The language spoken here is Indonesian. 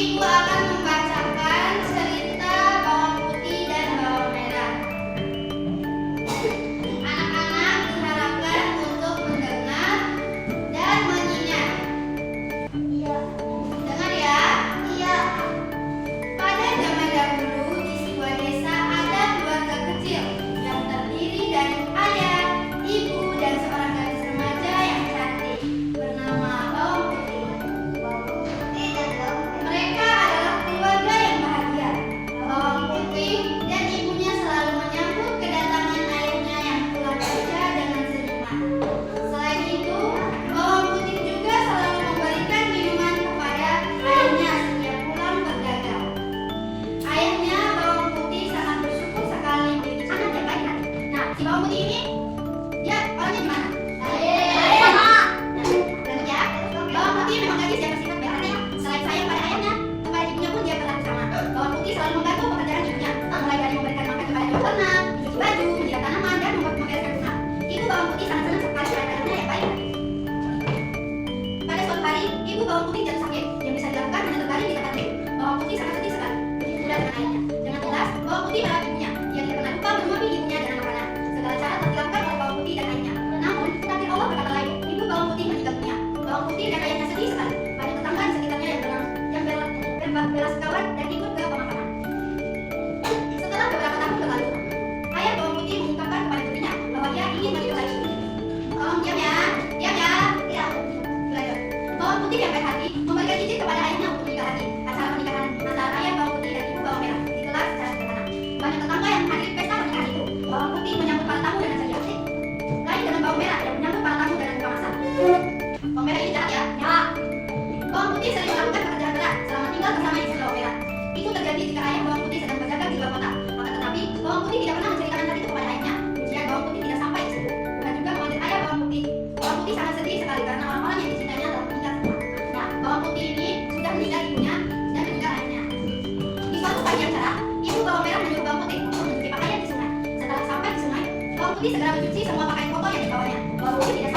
Ibu akan membacakan cerita bawang putih dan bawang merah. Anak-anak diharapkan untuk mendengar dan mengingat. Iya. Dengar ya. Iya. Pada zaman dahulu di sebuah desa ada keluarga kecil yang terdiri dari ayah, ibu, dan seorang gadis remaja yang cantik bernama Bawang Putih. Mereka adalah keluarga yang bahagia. Bawang Putih dan ibunya selalu menyambut kedatangan ayahnya yang pulang kerja dengan senyuman. Selain itu, Bawang Putih juga selalu memberikan minuman kepada ayahnya setiap pulang berdagang. Ayahnya Bawang Putih sangat bersyukur sekali memiliki anak yang baik hati. Nah, si Bawang Putih ini dia orangnya gimana? Dan ya, Bawang Putih memang gadis yang bersifat baik hati. Selain sayang pada ayahnya, kepada ibunya pun dia berlaku sama. Bawang Putih selalu membantu pekerjaan ibunya, mulai dari memberikan makan kepada hewan ternak, mencuci baju, menyiram tanaman, dan membereskan rumah. Ibu Bawang Putih sangat senang sekali pada ayahnya yang baik hati. Pada suatu hari, ibu Bawang Putih jatuh sakit yang bisa dilakukan hanya terbaring di tempat tidur. Bawang Putih sangat sedih sekali. Begitu pula dengan ayahnya. Dengan tegas, Bawang Putih merawat ibunya. Ia tidak pernah lupa menyuapi ibunya dengan makanan. Segala cara telah dilakukan oleh Bawang Putih dan ayahnya. Namun, takdir Allah berkata lain. Ibu Bawang Putih meninggal dunia. Bawang Putih dan ayahnya sedih sekali. Banyak tetangga di sekitarnya yang berbelasungkawa dan ikut ke pemakaman. Setelah beberapa tahun berlalu, ayah Bawang Putih mengungkapkan kepada putrinya bahwa ia ingin menikah lagi. Tolong diam ya, diam ya. Ya, belajar. Bawang Putih yang baik hati memberikan izin kepada ayahnya untuk menikah lagi. Acara pernikahan antara ayah Bawang Putih dan ibu Bawang Merah digelar secara sederhana. Banyak tetangga yang menghadiri pesta pernikahan itu. Bawang Putih menyambut para tamu dengan ceria. Lain dengan Bawang Merah yang menyambut para tamu dengan buka masak. Bawang Merah ini jahat ya? Ya. Bawang Putih sering melakukan pekerjaan berat selama tinggal bersama istri Bawang Merah. Itu terjadi jika ayah Bawang Putih sedang berdagang di luar kota. Akan tetapi, Bawang Putih tidak pernah menceritakan hal itu kepada ayahnya. Ujian Bawang Putih tidak sampai di situ. Bukan juga memanggil ayah Bawang Putih. Bawang Putih sangat sedih sekali karena orang-orang yang dicintainya telah meninggal semua. Nah, Bawang Putih ini sudah meninggal ibunya dan meninggal ayahnya. Di suatu pagi yang cerah, ibu Bawang Merah menyuruh Bawang Putih untuk mencuci pakaian di sungai. Setelah sampai di sungai, Bawang Putih segera mencuci semua pakaian kotor yang dibawanya. Bawang Putih tidak